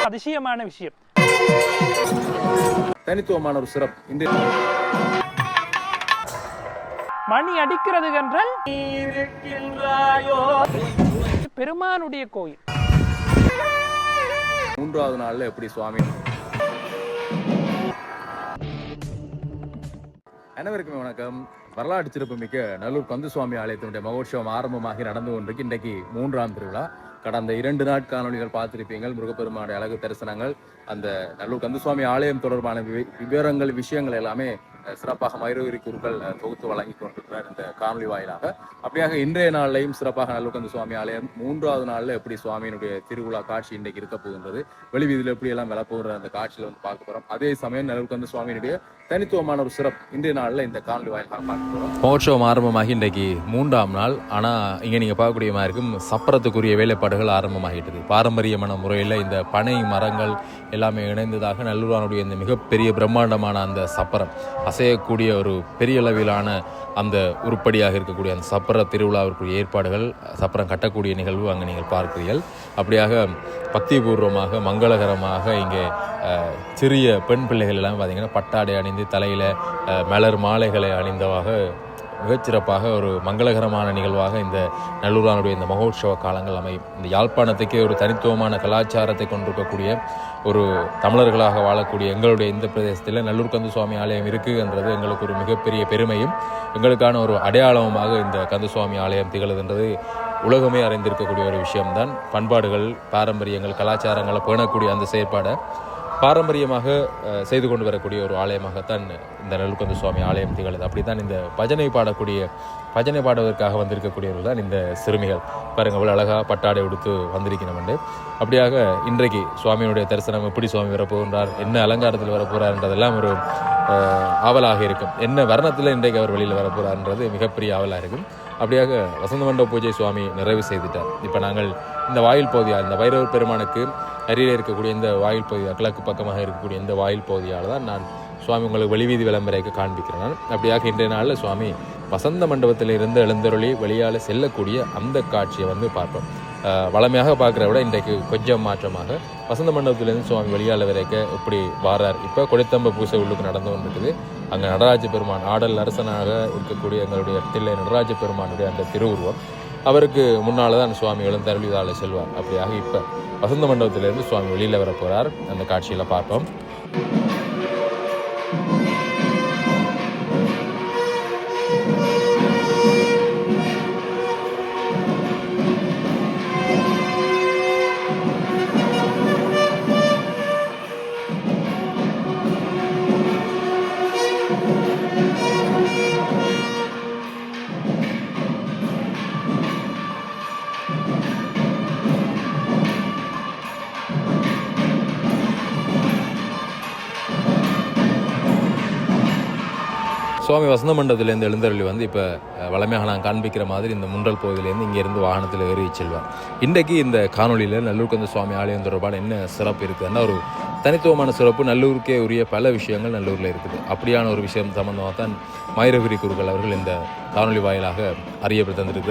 அதிசயமான விஷயம், தனித்துவமான ஒரு சிறப்பு. மணி அடிக்கிறது என்றால் பெருமானுடைய கோயில். மூன்றாவது நாள்ல எப்படி சுவாமி? அனைவருக்குமே வணக்கம். வரலாற்று சிறப்பு மிக்க நல்லூர் கந்தசுவாமி ஆலயத்தினுடைய மகோற்சவம் ஆரம்பமாகி நடந்து கொண்டிருக்கு. இன்றைக்கு 3ஆம் திருவிழா. கடந்த 2 நாட் காணொலிகள் பார்த்திருப்பீங்கள். முருகப்பெருமானுடைய அழகு தரிசனங்கள், அந்த நல்லூர் கந்தசுவாமி ஆலயம் தொடர்பான விவரங்கள், விஷயங்கள் எல்லாமே சிறப்பாக மயூரகிரி குருக்கள் தொகுத்து வழங்கி கொண்டிருக்கிறார் இந்த காணொலி வாயிலாக. அப்படியாக இன்றைய நாளையும் சிறப்பாக நல்லூர் கந்தசுவாமி ஆலயம் 3ஆவது நாள்ல எப்படி சுவாமியினுடைய திருவிழா காட்சி இன்றைக்கு இருக்க போகின்றது, வெளிவீதியில் எப்படி எல்லாம் விளப்புகிற அந்த காட்சியில வந்து பார்க்க போறோம். அதே சமயம் நல்லூர் கந்தசுவாமியினுடைய தனித்துவமான ஒரு சிறப்பு இன்றைய நாளில் இந்த காணொலி வாயிலாக பார்க்க போறோம். மகோற்சவம் ஆரம்பமாகி இன்றைக்கு 3ஆம் நாள். ஆனா இங்க நீங்க பார்க்கக்கூடிய மாதிரி இருக்கும், சப்பரத்துக்குரிய வேலைப்பாடுகள் ஆரம்பமாகிட்டது. பாரம்பரியமான முறையில் இந்த பனை மரங்கள் எல்லாமே இணைந்ததாக நல்லூரானுடைய இந்த மிகப்பெரிய பிரம்மாண்டமான அந்த சப்பரம், அசையக்கூடிய ஒரு பெரிய அளவிலான அந்த உருப்படியாக இருக்கக்கூடிய அந்த சப்பர திருவிழாவிற்குரிய ஏற்பாடுகள், சப்பரம் கட்டக்கூடிய நிகழ்வு அங்கே நீங்கள் பார்க்கிறீர்கள். அப்படியாக பக்திபூர்வமாக மங்களகரமாக இங்கே சிறிய பெண் பிள்ளைகள் எல்லாம் பார்த்தீங்கன்னா பட்டாடை அணிந்து தலையில் மலர் மாலைகளை அணிந்தவாக மிகச்சிறப்பாக ஒரு மங்களகரமான நிகழ்வாக இந்த நல்லூரானுடைய இந்த மகோற்சவ காலங்கள் அமையும். இந்த யாழ்ப்பாணத்துக்கே ஒரு தனித்துவமான கலாச்சாரத்தை கொண்டிருக்கக்கூடிய ஒரு தமிழர்களாக வாழக்கூடிய எங்களுடைய இந்த பிரதேசத்தில் நல்லூர் கந்தசுவாமி ஆலயம் இருக்குன்றது எங்களுக்கு ஒரு மிகப்பெரிய பெருமையும் எங்களுக்கான ஒரு அடையாளமாக இந்த கந்தசுவாமி ஆலயம் திகழுதுன்றது உலகமே அறிந்திருக்கக்கூடிய ஒரு விஷயம்தான். பண்பாடுகள், பாரம்பரியங்கள், கலாச்சாரங்களை பேணக்கூடிய அந்த செயற்பாடை பாரம்பரியமாக செய்து கொண்டு வரக்கூடிய ஒரு ஆலயமாகத்தான் இந்த நல்லூர் கந்தசுவாமி ஆலயம் திகழுது. அப்படி தான் இந்த பஜனை பாடுவதற்காக வந்திருக்கக்கூடியவர்கள் தான் இந்த சிறுமிகள். பாருங்கள், அவ்வளோ அழகாக பட்டாடை உடுத்து வந்திருக்கணும். அப்படியாக இன்றைக்கு சுவாமியினுடைய தரிசனம், எப்படி சுவாமி வரப்போகின்றார், என்ன அலங்காரத்தில் வரப்போகிறார்ன்றதெல்லாம் ஒரு ஆவலாக இருக்கும். என்ன வர்ணத்தில் இன்றைக்கு அவர் வெளியில் வரப்போகிறார்ன்றது மிகப்பெரிய ஆவலாக இருக்கும். அப்படியாக வசந்த மண்டப பூஜை சுவாமி நிறைவு செய்துட்டார். இப்போ நாங்கள் இந்த வாயில் பகுதியால், இந்த வைரவர் பெருமானுக்கு அருகில் இருக்கக்கூடிய இந்த வாயில் பகுதியாக, கிழக்கு பக்கமாக இருக்கக்கூடிய இந்த வாயில் பகுதியால் தான் நான் சுவாமி உங்களுக்கு வெளிவீதி விளம்பரைக்கு காண்பிக்கிறேன். அப்படியாக இன்றைய நாளில் சுவாமி வசந்த மண்டபத்தில் இருந்து எழுந்தருளி வெளியால் செல்லக்கூடிய அந்த காட்சியை வந்து பார்ப்போம். வளமையாக பார்க்குற விட இன்றைக்கு கொஞ்சம் மாற்றமாக வசந்த மண்டபத்திலேருந்து சுவாமி வெளியால் வரைக்க இப்படி வாரார். இப்போ கொடித்தம்ப பூசை உள்ளுக்கு நடந்து கொண்டிருக்குது. அங்கே நடராஜ பெருமான், ஆடல் அரசனாக இருக்கக்கூடிய எங்களுடைய தில்லை நடராஜ பெருமானுடைய அந்த திருவுருவம், அவருக்கு முன்னால் தான் சுவாமி எழுந்தருளிதால செல்வார். அப்படியாக இப்போ வசந்த மண்டபத்திலிருந்து சுவாமி வெளியில் வர போகிறார். அந்த காட்சியில் பார்ப்போம். சுவாமி வசந்த மண்டபத்திலேருந்து எழுந்தருளி வந்து இப்போ வளமையாக நான் காண்பிக்கிற மாதிரி இந்த முன்றல் பகுதியிலேருந்து இங்கேருந்து வாகனத்தில் ஏறி செல்வார். இன்றைக்கு இந்த காணொலியில் நல்லூர் கந்த சுவாமி ஆலயம் தொடர்பான என்ன சிறப்பு இருக்குதுன்னா, ஒரு தனித்துவமான சிறப்பு. நல்லூருக்கே உரிய பல விஷயங்கள் நல்லூரில் இருக்குது. அப்படியான ஒரு விஷயம் சம்பந்தமாக தான் மயூரகிரி குருக்கள் அவர்கள் இந்த காணொலி வாயிலாக அறியப்பட்டு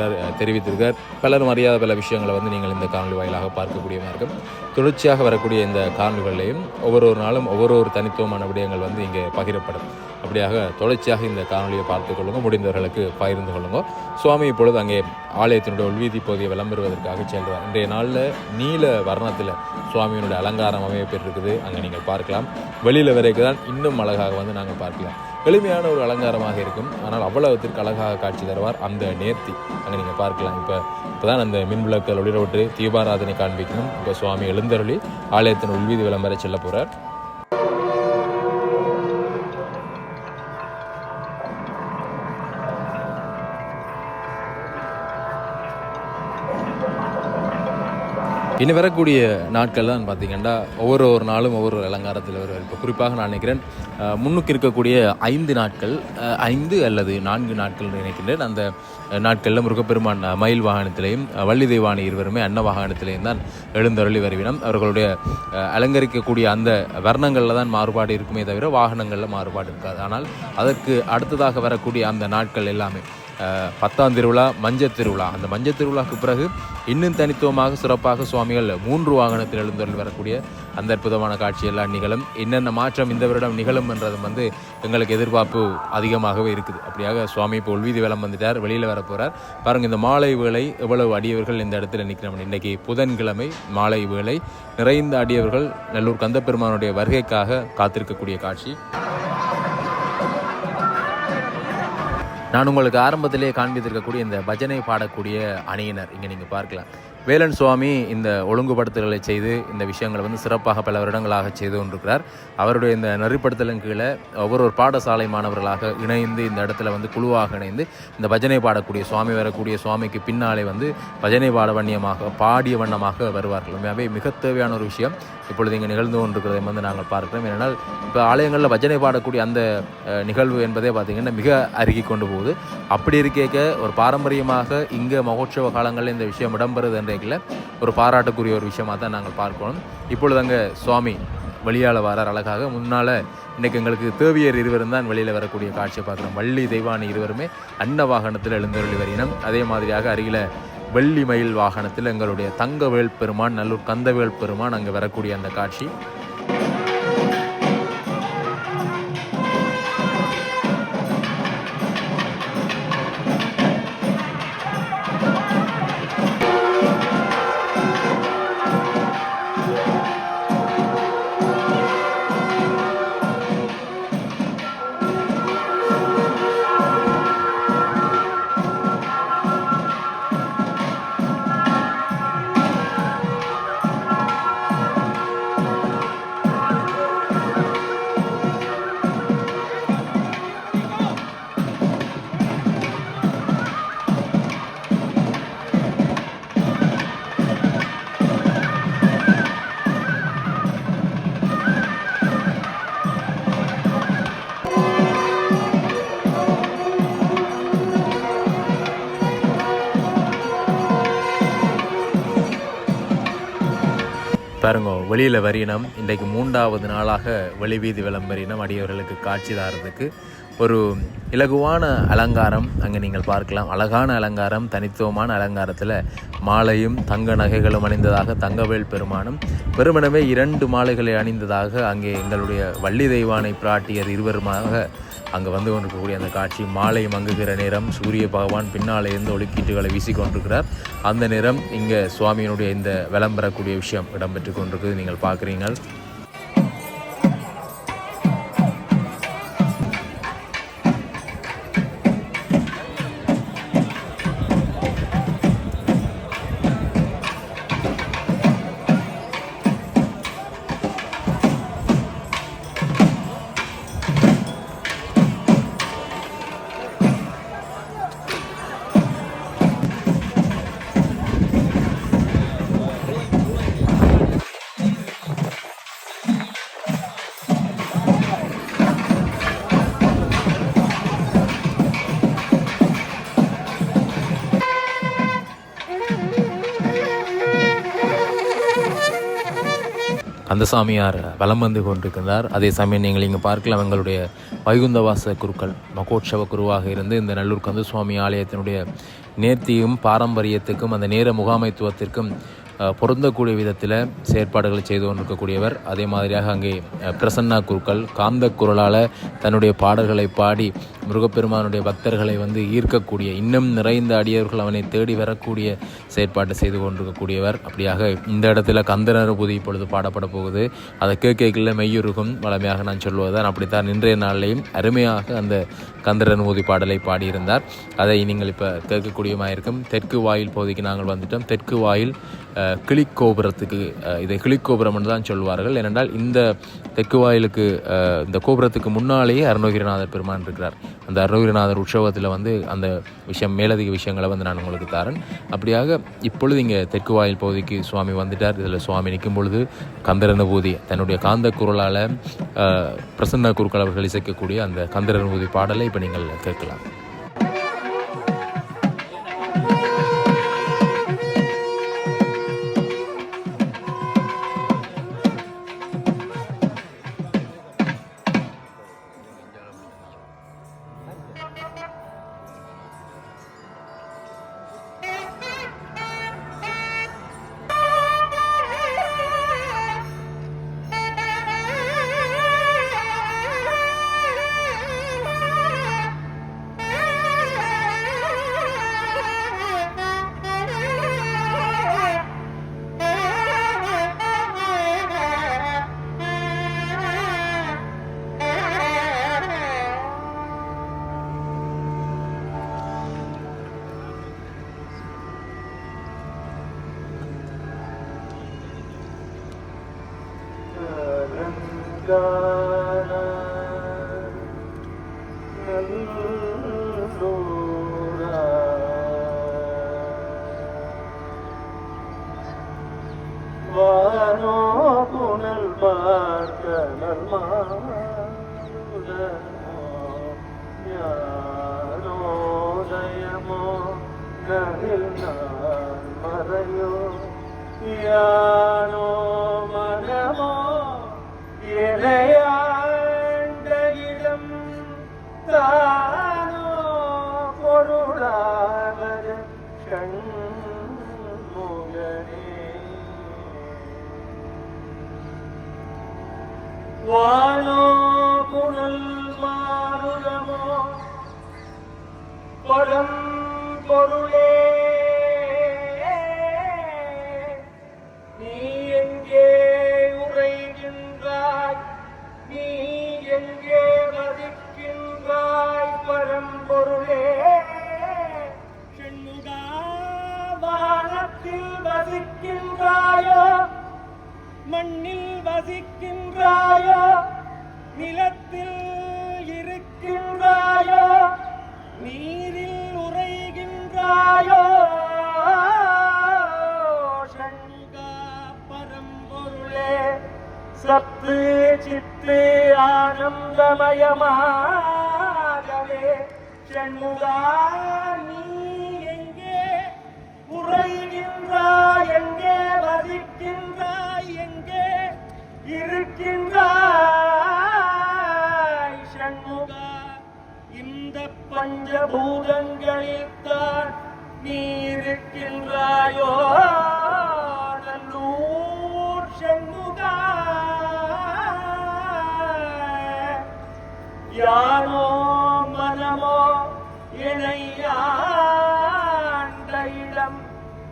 தெரிவித்திருக்கார். பலரும் அறியாத பல விஷயங்களை வந்து நீங்கள் இந்த காணொலி வாயிலாக பார்க்கக்கூடியமாக இருக்கும். தொடர்ச்சியாக வரக்கூடிய இந்த காணொலிகளையும் ஒவ்வொரு நாளும் ஒவ்வொரு தனித்துவமான விடயங்கள் வந்து இங்கே பகிரப்படும். அப்படியாக தொடர்ச்சியாக இந்த காணொலியை பார்த்து கொள்ளுங்க, முடிந்தவர்களுக்கு பகிர்ந்து கொள்ளுங்க. சுவாமி இப்பொழுது அங்கே ஆலயத்தினுடைய உள்வீதி பகுதியை விளம்பருவதற்காக செல்வார். இன்றைய நாளில் நீல வர்ணத்தில் சுவாமியினுடைய அலங்காரம் அமையப்பட்டிருக்குது. அங்கே நீங்கள் பார்க்கலாம். வெளியில் வரைக்கும் தான் இன்னும் அழகாக வந்து நாங்கள் பார்க்கலாம். எளிமையான ஒரு அலங்காரமாக இருக்கும், ஆனால் அவ்வளவுத்திற்கு அழகாக காட்சி தருவார் அந்த நேர்த்தி. அங்கே நீங்கள் பார்க்கலாம். இப்போ தான் அந்த மின்விளக்குகள் ஒளிரவிட்டு தீபாராதனை காண்பிக்கணும். இப்போ சுவாமி எழுந்தருளி ஆலயத்தின் உள்வீதி விளம்பர செல்ல போகிறார். இனி வரக்கூடிய நாட்கள் தான் பார்த்திங்கன்னா ஒவ்வொரு நாளும் ஒவ்வொரு அலங்காரத்தில் வருவார். இப்போ குறிப்பாக நான் நினைக்கிறேன் முன்னுக்கு இருக்கக்கூடிய 5 நாட்கள், 5 அல்லது 4 நாட்கள் நினைக்கின்றேன். அந்த நாட்களில் முருகப்பெருமான் மயில் வாகனத்திலையும் வள்ளி தெய்வானை இருவருமே அன்ன வாகனத்திலையும் தான் எழுந்தருளி வருவினம். அவர்களுடைய அலங்கரிக்கக்கூடிய அந்த வர்ணங்களில் தான் மாறுபாடு இருக்குமே தவிர வாகனங்களில் மாறுபாடு இருக்காது. ஆனால் அதற்கு அடுத்ததாக வரக்கூடிய அந்த நாட்கள் எல்லாமே 10ஆம் திருவிழா மஞ்சள் திருவிழா. அந்த மஞ்சள் திருவிழாவுக்கு பிறகு இன்னும் தனித்துவமாக சிறப்பாக சுவாமிகள் 3 வாகனத்தில் எழுந்தருள் வரக்கூடிய அந்த அற்புதமான காட்சியெல்லாம் நிகழும். என்னென்ன மாற்றம் இந்த வருடம் நிகழும் என்றதும் எங்களுக்கு எதிர்பார்ப்பு அதிகமாகவே இருக்குது. அப்படியாக சுவாமி இப்போ உள்வீதி வேலம் வந்துட்டார், வெளியில் வர போகிறார். பாருங்கள், இந்த மாலை வேளை எவ்வளவு அடியவர்கள் இந்த இடத்துல நிற்கிறோம். இன்றைக்கி புதன்கிழமை மாலை வேளை நிறைந்த அடியவர்கள் நல்லூர் கந்தப்பெருமானுடைய வருகைக்காக காத்திருக்கக்கூடிய காட்சி. நான் உங்களுக்கு ஆரம்பத்திலே காண்பித்திருக்கக்கூடிய இந்த பஜனை பாடக்கூடிய அணியினர் இங்கே நீங்கள் பார்க்கலாம். வேலன் சுவாமி இந்த ஒழுங்குபடுத்தல்களை செய்து இந்த விஷயங்களை சிறப்பாக பல வருடங்களாக செய்து கொண்டிருக்கிறார். அவருடைய இந்த நெறிப்படுத்தலின் கீழே ஒவ்வொரு பாடசாலை மாணவர்களாக இணைந்து இந்த இடத்துல குழுவாக இணைந்து இந்த பஜனை பாடக்கூடிய சுவாமி வரக்கூடிய சுவாமிக்கு பின்னாலே பஜனை பாடிய வண்ணமாக வருவார்கள். உண்மையாகவே மிக தேவையான ஒரு விஷயம் இப்பொழுது இங்கே நிகழ்ந்து கொண்டிருக்கிறதை நாங்கள் பார்க்கிறோம். ஏனென்றால் இப்போ ஆலயங்களில் பஜனை பாடக்கூடிய அந்த நிகழ்வு என்பதே பார்த்திங்கன்னா மிக அருகி கொண்டு போகுது. அப்படி இருக்க ஒரு பாரம்பரியமாக இங்கே மகோற்சவ காலங்களில் இந்த விஷயம் இடம்பெறுது என்றைக்கில் ஒரு பாராட்டுக்குரிய ஒரு விஷயமாக தான் நாங்கள் பார்க்கணும். இப்பொழுது அங்கே சுவாமி வெளியால் வரார் அழகாக. முன்னால் இன்றைக்கு எங்களுக்கு தேவியர் இருவரும் தான் வெளியில் வரக்கூடிய காட்சியை பார்க்குறோம். வள்ளி தெய்வானி இருவருமே அன்ன வாகனத்தில் எழுந்தருளி வரினம். அதே மாதிரியாக அருகில் வெள்ளி மயில் வாகனத்தில் எங்களுடைய தங்கவேல் பெருமான் நல்லூர் கந்தவேல் பெருமான் அங்கே வரக்கூடிய அந்த காட்சி. பாருங்க, வெளியில் வரினம் இன்றைக்கு 3வது நாளாக வெளிவீதி விளம்பரினம் அடியவர்களுக்கு காட்சி தாரதுக்கு ஒரு இலகுவான அலங்காரம் அங்கே நீங்கள் பார்க்கலாம். அழகான அலங்காரம், தனித்துவமான அலங்காரத்தில் மாலையும் தங்க நகைகளும் அணிந்ததாக தங்கவேல் பெருமானும் வெறுமனவே 2 மாலைகளை அணிந்ததாக அங்கே எங்களுடைய வள்ளி தெய்வானை பிராட்டியர் இருவருமாக அங்கே கொண்டிருக்கக்கூடிய அந்த காட்சி. மாலை மங்குகிற நேரம் சூரிய பகவான் பின்னாலே இருந்து ஒளிக்கீட்டுகளை வீசிக்கொண்டிருக்கிறார். அந்த நேரம் இங்கே சுவாமியினுடைய இந்த விளம்பரக்கூடிய விஷயம் இடம்பெற்று கொண்டிருக்குது நீங்கள் பார்க்குறீங்கள். அந்த சாமியார் வலம் வந்து கொண்டிருக்கிறார். அதே சமயம் நீங்கள் இங்கே பார்க்கலாம், எங்களுடைய வைகுந்தவாச குருக்கள் மகோற்சவ குருவாக இருந்து இந்த நல்லூர் கந்தசுவாமி ஆலயத்தினுடைய நேர்த்தியும் பாரம்பரியத்துக்கும் அந்த நேர முகாமைத்துவத்திற்கும் பொருந்தக்கூடிய விதத்தில் செயற்பாடுகளை செய்து கொண்டிருக்கக்கூடியவர். அதே மாதிரியாக அங்கே பிரசன்னா குருக்கள் காந்த குரலால் தன்னுடைய பாடல்களை பாடி முருகப்பெருமானுடைய பக்தர்களை ஈர்க்கக்கூடிய, இன்னும் நிறைந்த அடியவர்கள் அவனை தேடி வரக்கூடிய செயற்பாட்டை செய்து கொண்டிருக்கக்கூடியவர். அப்படியாக இந்த இடத்துல கந்தனருபூதி இப்பொழுது பாடப்பட போகுது. அதை கேட்கல மெய்யுருகும் வளமையாக நான் சொல்வதுதான். அப்படித்தான் இன்றைய நாளிலையும் அருமையாக அந்த கந்தரனுபூதி பாடலை பாடியிருந்தார். அதை நீங்கள் இப்போ கேட்கக்கூடியமாயிருக்கும். தெற்கு வாயில் பகுதிக்கு நாங்கள் வந்துட்டோம். தெற்கு வாயில் கிளிக்கோபுரத்துக்கு, இதை கிளிக்கோபுரம் என்று தான் சொல்வார்கள். ஏனென்றால் இந்த தெற்கு வாயிலுக்கு இந்த கோபுரத்துக்கு முன்னாலேயே அருணகிரிநாதர் பெருமான் இருக்கிறார். அந்த அருணகிரிநாதர் உற்சவத்தில் அந்த விஷயம் மேலதிக விஷயங்களை நான் உங்களுக்கு தரேன். அப்படியாக இப்பொழுது இங்கே தெற்கு வாயில் பகுதிக்கு சுவாமி வந்துட்டார். இதில் சுவாமி நிற்கும் பொழுது கந்தரனுபூதி தன்னுடைய காந்த குரலால் பிரசன்ன குருக்கள் அவர்கள் இசைக்கக்கூடிய அந்த கந்தரனுபூதி பாடலை இப்போ நீங்கள் கேட்கலாம். வானோ புனல் பார்க்க நல்மானோ ஞானோதயமோ கதில் நான் மறையோ யானோ மனமோ இணையாண்ட இடம் தானோ பொருளாக கண்முகனே வானோ புனல் மாருதமோ பரம் பொருளே நீ எங்கே உரைகின்றாய் நீ எங்கே வசிக்கின்றாய் பரம்பொருளே சென்னுகா வானத்தில் வசிக்கின்றாயோ மண்ணில் வசிக்கின்றாயோ நிலத்தில் இருக்கின்றாயோ நீரில் உறைகின்றாயோ சண்முகா பரம்பொருளே சத்து சித்து ஆனந்தமயமாகவே சண்முகா நீ எங்கே உறைகின்றாய் எங்கே வசிக்கின்றாய் எங்கே இருக்கின்றாய் சண்முகா இந்த பஞ்சபூதங்களில் தான் நீ இருக்கின்றாயோ நல்லூர் சண்முகா யானோ மனமோ இணையாண்ட இடம்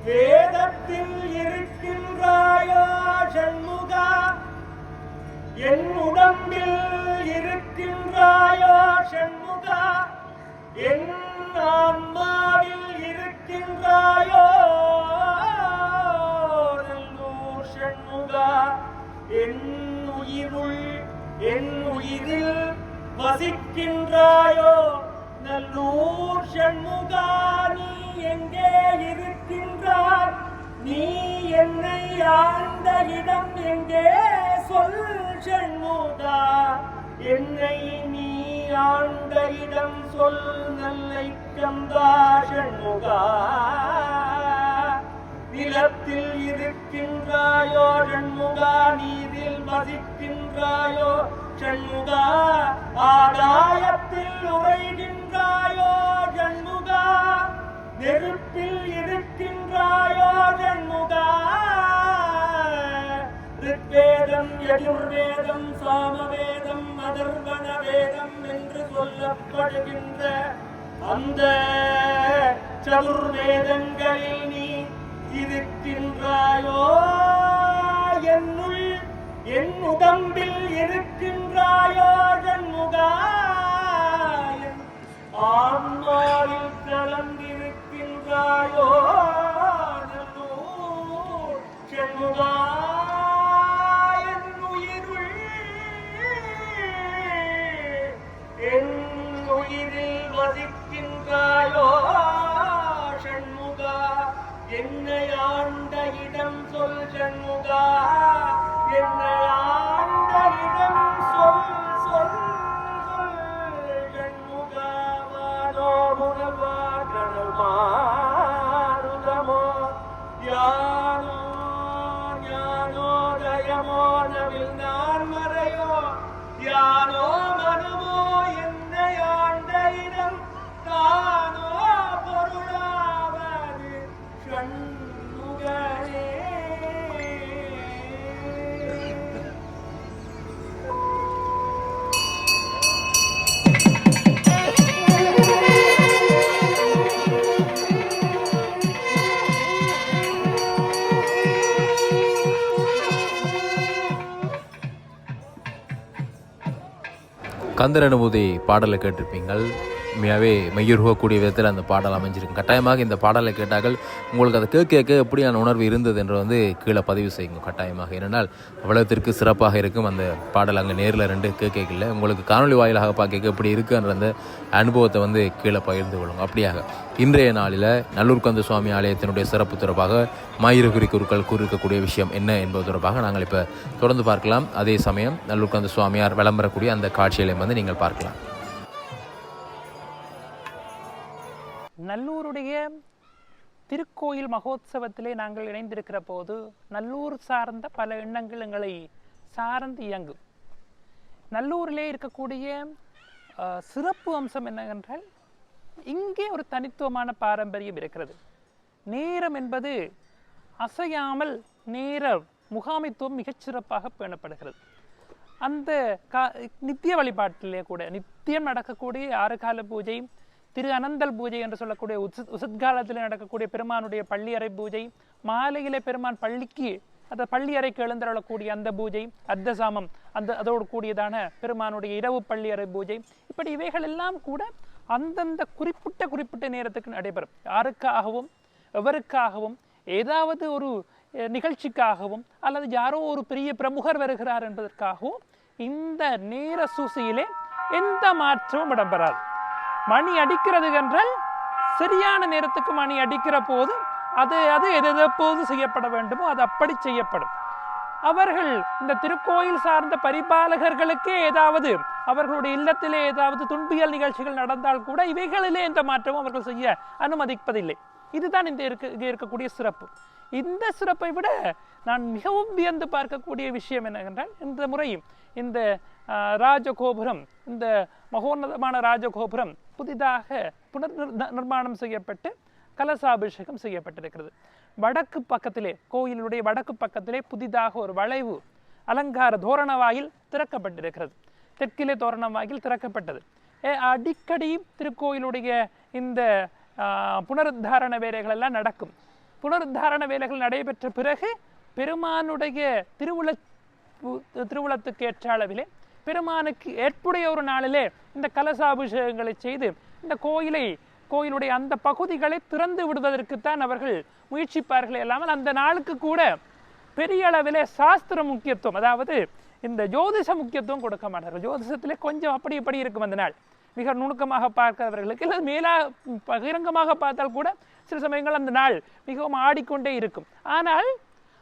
வேதத்தில் இருக்கின்றாயோ சண்முகா என் உடம்பில் இருக்கின்றாயோ சண்முகா என் ஆன்மாவில் இருக்கின்றாயோ நல்லூர் சண்முகா என் உயிருள் என் உயிரில் வசிக்கின்றாயோ நல்லூர் சண்முகா நீ எங்கே இருக்கின்றாய் நீ என்னை ஆண்ட இடம் எங்கே சொல் சண்முகா என்னை நீ ஆண்ட இடம் சொல் நல்லை கந்தா சண்முகா நிலத்தில் இருக்கின்றாயோ சண்முகா நீரில் வசிக்கின்றாயோ சண்முகா ஆகாயத்தில் உறைகின்றாயோ சண்முகா நெருப்பில் இருக்கின்றாயோ சண்முகா ரிக்வேதம் யஜுர்வேதம் சாமவேதம் அதர்வண வேதம் என்று சொல்லப்படுகின்ற அந்த சதுர்வேதங்களில் நீ இருக்கின்றாயோ என்னுள் என் உடம்பில் இருக்கின்றாயோ சண்முகா ஆன்மாவில் கலந்திருக்கின்றாயோ சண்முகா என் உயிரில் வசிக்கின்றாயோ சண்முகா என்னை ஆண்ட இடம் சொல் சண்முகா என்னை ஆண்ட இடம் சொல் சொல் சண்முகா வானோ முனவா கடல் மாருதமோ யானோ ஞானோதயமோ நவில் நான் மறையோ யானோ மனமோ என்னை ஆண்ட இடம் தானோ பொருளாவது சண்முகனே கந்தர் அனுபூதி பாடலை கேட்டிருப்பீங்கள். உண்மையாகவே மெய்யுருகக்கூடிய விதத்தில் அந்த பாடல் அமைஞ்சிருக்கு. கட்டாயமாக இந்த பாடலை கேட்டார்கள் உங்களுக்கு அதை கேட்க எப்படியான உணர்வு இருந்தது என்று வந்து கீழே பதிவு செய்யுங்க கட்டாயமாக. ஏனென்றால் அவ்வளோத்திற்கு சிறப்பாக இருக்கும் அந்த பாடல். அங்கே நேரில் 2 கேட்கல உங்களுக்கு காணொலி வாயிலாக பார்க்க எப்படி இருக்குன்ற அந்த அனுபவத்தை வந்து கீழே பகிர்ந்து கொள்ளுங்க. அப்படியாக இன்றைய நாளில் நல்லூர் கந்த சுவாமி ஆலயத்தினுடைய சிறப்பு தொடர்பாக மாயிரகுரி குருக்கள் கூறியிருக்கக்கூடிய விஷயம் என்ன என்பது தொடர்பாக நாங்கள் இப்போ தொடர்ந்து பார்க்கலாம். அதே சமயம் நல்லூர் கந்த சுவாமியார் விளம்பரக்கூடிய அந்த காட்சிகளையும் வந்து நீங்கள் பார்க்கலாம். நல்லூருடைய திருக்கோயில் மகோத்சவத்திலே நாங்கள் இணைந்திருக்கிற போது நல்லூர் சார்ந்த பல எண்ணங்கள் எங்களை சார்ந்து இயங்கும். நல்லூரிலே இருக்கக்கூடிய சிறப்பு அம்சம் என்னவென்றால் இங்கே ஒரு தனித்துவமான பாரம்பரியம் இருக்கிறது. நேரம் என்பது அசையாமல் நேர முகாமைத்துவம் மிகச்சிறப்பாக பேணப்படுகிறது. அந்த நித்திய வழிபாட்டிலே கூட நித்தியம் நடக்கக்கூடிய 6 கால பூஜை, திரு அனந்தல் பூஜை என்று சொல்லக்கூடிய உசத்காலத்தில் நடக்கக்கூடிய பெருமானுடைய பள்ளியறை பூஜை, மாலையிலே பெருமான் பள்ளிக்கு அந்த பள்ளியறைக்கு எழுந்தருளக்கூடிய அந்த பூஜை, அர்த்தசாமம் அதோடு கூடியதான பெருமானுடைய இரவு பள்ளியறை பூஜை, இப்படி இவைகள் எல்லாம் கூட அந்தந்த குறிப்பிட்ட நேரத்துக்கு நடைபெறும். யாருக்காகவும் எவருக்காகவும் ஏதாவது ஒரு நிகழ்ச்சிக்காகவும் அல்லது யாரோ ஒரு பெரிய பிரமுகர் வருகிறார் என்பதற்காகவும் இந்த நேர சூசியிலே எந்த மாற்றமும் இடம்பெறாது. மணி அடிக்கிறது என்றால் சரியான நேரத்துக்கு மணி அடிக்கிற போது அது எப்போது செய்யப்பட வேண்டுமோ அது அப்படி செய்யப்படும். அவர்கள் இந்த திருக்கோயில் சார்ந்த பரிபாலகர்களுக்கே ஏதாவது அவர்களுடைய இல்லத்திலே ஏதாவது துன்பியல் நிகழ்ச்சிகள் நடந்தால் கூட இவைகளிலே எந்த மாற்றமும் அவர்கள் செய்ய அனுமதிப்பதில்லை. இதுதான் இங்கே இருக்கக்கூடிய சிறப்பு. இந்த சிறப்பை விட நான் மிகவும் வியந்து பார்க்கக்கூடிய விஷயம் என்னவென்றால் இந்த முறை இந்த ராஜகோபுரம், இந்த மகோன்னதமான ராஜகோபுரம் புதிதாக நிர்மாணம் செய்யப்பட்டு கலசாபிஷேகம் செய்யப்பட்டிருக்கிறது. வடக்கு பக்கத்திலே, கோயிலுடைய வடக்கு பக்கத்திலே புதிதாக ஒரு வளைவு அலங்கார தோரண வாயில் திறக்கப்பட்டிருக்கிறது. தெற்கிலே தோரண வாயில் திறக்கப்பட்டது. அடிக்கடி திருக்கோயிலுடைய இந்த புனருத்தாரண வேலைகள் எல்லாம் நடக்கும். புனருத்தாரண வேலைகள் நடைபெற்ற பிறகு பெருமானுடைய திருவுளத்துக்கு ஏற்ற அளவிலே பெருமானுக்கு ஏற்புடைய ஒரு நாளிலே இந்த கலசாபிஷேகங்களை செய்து இந்த கோயிலுடைய அந்த பகுதிகளை திறந்து விடுவதற்குத்தான் அவர்கள் முயற்சிப்பார்கள். இல்லாமல் அந்த நாளுக்கு கூட பெரிய அளவிலே சாஸ்திர முக்கியத்துவம், அதாவது இந்த ஜோதிஷ முக்கியத்துவம் கொடுக்க மாட்டார்கள். ஜோதிஷத்திலே கொஞ்சம் அப்படி இருக்கும் அந்த நாள். மிக நுணுக்கமாக பார்க்கிறவர்களுக்கு இல்லை மேலா பகிரங்கமாக பார்த்தால் கூட சில சமயங்கள் அந்த நாள் மிகவும் ஆடிக்கொண்டே இருக்கும். ஆனால்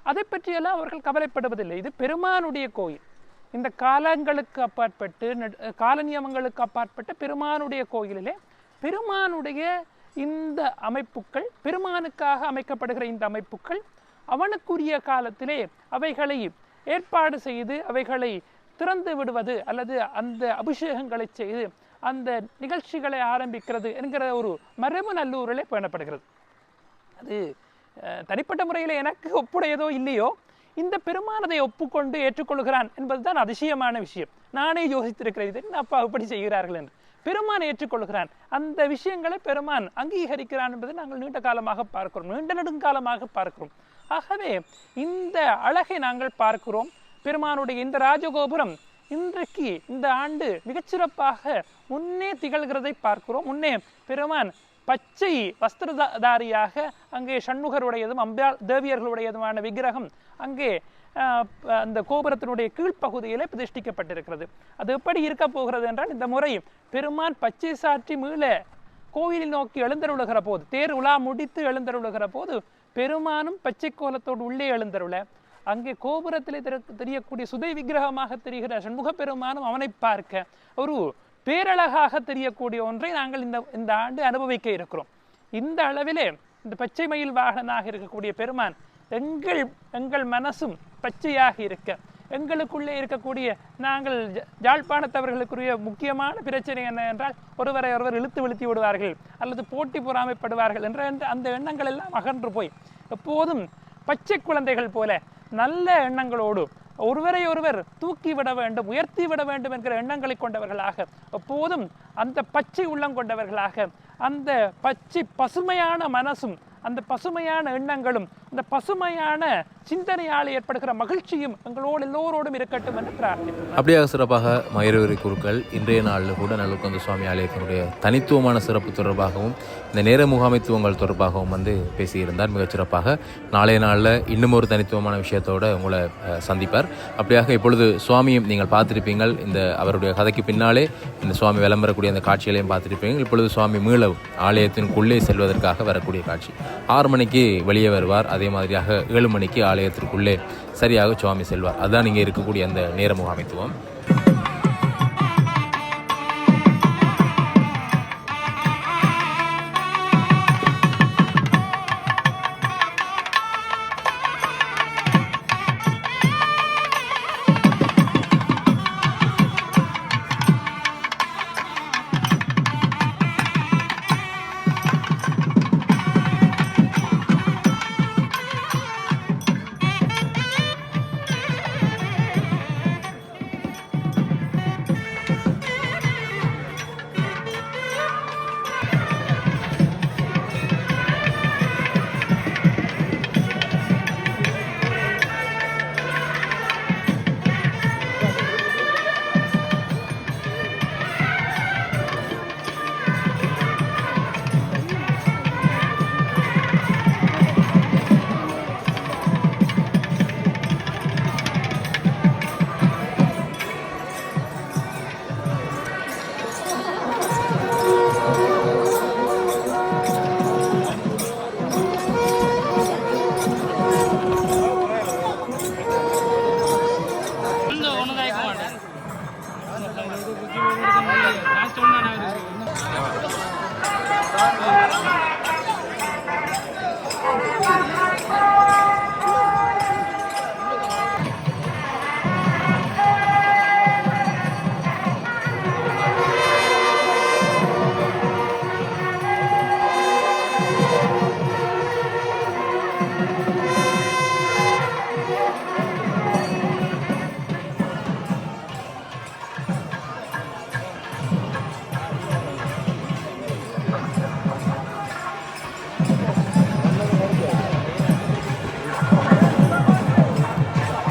அதை பற்றியெல்லாம் அவர்கள் கவலைப்படுவதில்லை. இது பெருமானுடைய கோயில். இந்த காலங்களுக்கு அப்பாற்பட்டு கால நியமங்களுக்கு அப்பாற்பட்ட பெருமானுடைய கோயிலிலே பெருமானுடைய இந்த அமைப்புகள், பெருமானுக்காக அமைக்கப்படுகிற இந்த அமைப்புகள் அவனுக்குரிய காலத்திலே அவைகளை ஏற்பாடு செய்து அவைகளை திறந்து விடுவது அல்லது அந்த அபிஷேகங்களை செய்து அந்த நிகழ்ச்சிகளை ஆரம்பிக்கிறது என்கிற ஒரு மரபு நல்லூரிலே பேணப்படுகிறது. அது தனிப்பட்ட முறையில் எனக்கு ஒப்புடையதோ இல்லையோ, இந்த பெருமானதை ஒப்புக்கொண்டு ஏற்றுக்கொள்கிறான் என்பதுதான் அதிசயமான விஷயம். நானே யோசித்திருக்கிறேன், இது அப்பா இப்படி செய்கிறார்கள் என்று. பெருமான் ஏற்றுக்கொள்கிறான், அந்த விஷயங்களை பெருமான் அங்கீகரிக்கிறான் என்பதை நாங்கள் நீண்ட காலமாக பார்க்கிறோம், நீண்ட நெடுங்காலமாக பார்க்கிறோம். ஆகவே இந்த அழகை நாங்கள் பார்க்கிறோம். பெருமானுடைய இந்த ராஜகோபுரம் இன்றைக்கு இந்த ஆண்டு மிகச்சிறப்பாக முன்னே திகழ்கிறதை பார்க்கிறோம். முன்னே பெருமான் பச்சை வஸ்திரதாரியாக அங்கே சண்முகருடையதும் அம்பாள் தேவியர்களுடையதுமான விக்கிரகம் அங்கே அந்த கோபுரத்தினுடைய கீழ்ப்பகுதியிலே பிரதிஷ்டிக்கப்பட்டிருக்கிறது. அது எப்படி இருக்க போகிறது என்றால், இந்த முறை பெருமான் பச்சை சாற்றி மீள கோயிலை நோக்கி எழுந்தருளுகிற போது, தேர் உலா முடித்து எழுந்தருளுகிற போது பெருமானும் பச்சை கோலத்தோடு உள்ளே எழுந்தருள, அங்கே கோபுரத்திலே தெரியக்கூடிய சுதை விக்கிரகமாக தெரிகிற சண்முக பெருமானும் அவனை பார்க்க ஒரு பேரழகாக தெரியக்கூடிய ஒன்றை நாங்கள் இந்த ஆண்டு அனுபவிக்க இருக்கிறோம். இந்த அளவிலே இந்த பச்சை மயில் வாகனாக இருக்கக்கூடிய பெருமான் எங்கள் மனசும் பச்சையாக இருக்க, எங்களுக்குள்ளே இருக்கக்கூடிய நாங்கள் யாழ்ப்பாணத்தவர்களுக்குரிய முக்கியமான பிரச்சனை என்ன என்றால், ஒருவரை ஒருவர் இழுத்து வீழ்த்தி விடுவார்கள் அல்லது போட்டி பொறாமைப்படுவார்கள் என்ற அந்த எண்ணங்கள் எல்லாம் அகன்று போய் எப்போதும் பச்சை குழந்தைகள் போல நல்ல எண்ணங்களோடு ஒருவரை ஒருவர் தூக்கி விட வேண்டும், உயர்த்தி விட வேண்டும் என்கிற எண்ணங்களை கொண்டவர்களாக, எப்போதும் அந்த பச்சை உள்ளம் கொண்டவர்களாக, அந்த பச்சை பசுமையான மனசும் அந்த பசுமையான எண்ணங்களும் அந்த பசுமையான சிந்தனையால் ஏற்படுகிற மகிழ்ச்சியும் எங்களோடு எல்லோரோடும் இருக்கட்டும் என்று பிரார்த்திப்போம். அப்படியாக சிறப்பாக மயூரவரி குருக்கள் இன்றைய நாளில் கூட நல்லூர் கந்தசுவாமி ஆலயத்தினுடைய தனித்துவமான சிறப்பு தொடர்பாகவும் இந்த நேர முகாமைத்துவங்கள் தொடர்பாகவும் பேசியிருந்தார். மிகச் சிறப்பாக நாளைய நாளில் இன்னும் ஒரு தனித்துவமான விஷயத்தோடு உங்களை சந்திப்பார். அப்படியாக இப்பொழுது சுவாமியும் நீங்கள் பார்த்துருப்பீங்கள். இந்த அவருடைய கதைக்கு பின்னாலே இந்த சுவாமி விளம்பரக்கூடிய அந்த காட்சிகளையும் பார்த்துருப்பீங்க. இப்பொழுது சுவாமி மீளவும் ஆலயத்தினுக்குள்ளே செல்வதற்காக வரக்கூடிய காட்சி. 6 மணிக்கு வெளியே வருவார். அதே மாதிரியாக 7 மணிக்கு ஆலயத்திற்குள்ளே சரியாக சுவாமி செல்வார். அதுதான் இங்கே இருக்கக்கூடிய அந்த நேர முகாமைத்துவம்.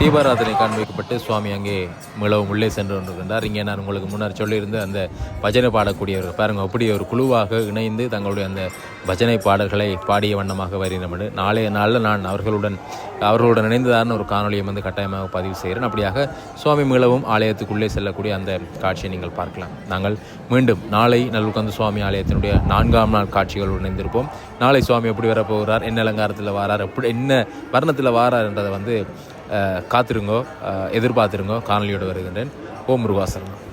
தீபாராதனை காண்பிக்கப்பட்டு சுவாமி அங்கே மிளவும் உள்ளே சென்று கொண்டிருக்கின்றார். இங்கே நான் உங்களுக்கு முன்னர் சொல்லியிருந்த அந்த பஜனை பாடக்கூடியவர்கள் பாருங்கள், அப்படி ஒரு குழுவாக இணைந்து தங்களுடைய அந்த பஜனை பாடல்களை பாடிய வண்ணமாக வருகின்றன. நாளைய நாளில் நான் அவர்களுடன் இணைந்ததான ஒரு காணொலியை கட்டாயமாக பதிவு செய்கிறேன். அப்படியாக சுவாமி மிளவும் ஆலயத்துக்குள்ளே செல்லக்கூடிய அந்த காட்சியை நீங்கள் பார்க்கலாம். நாங்கள் மீண்டும் நாளை நல்லூர் கந்த சுவாமி ஆலயத்தினுடைய 4ஆம் நாள் காட்சிகள் இணைந்திருப்போம். நாளை சுவாமி எப்படி வரப்போகிறார், என்ன அலங்காரத்தில் வாரார், எப்படி என்ன வர்ணத்தில் வாரார் என்றதை காத்திருங்கோ, எதிர்பார்த்திருங்கோ. காணொலியோடு வருகின்றேன். ஓம் முருகாசரணம்.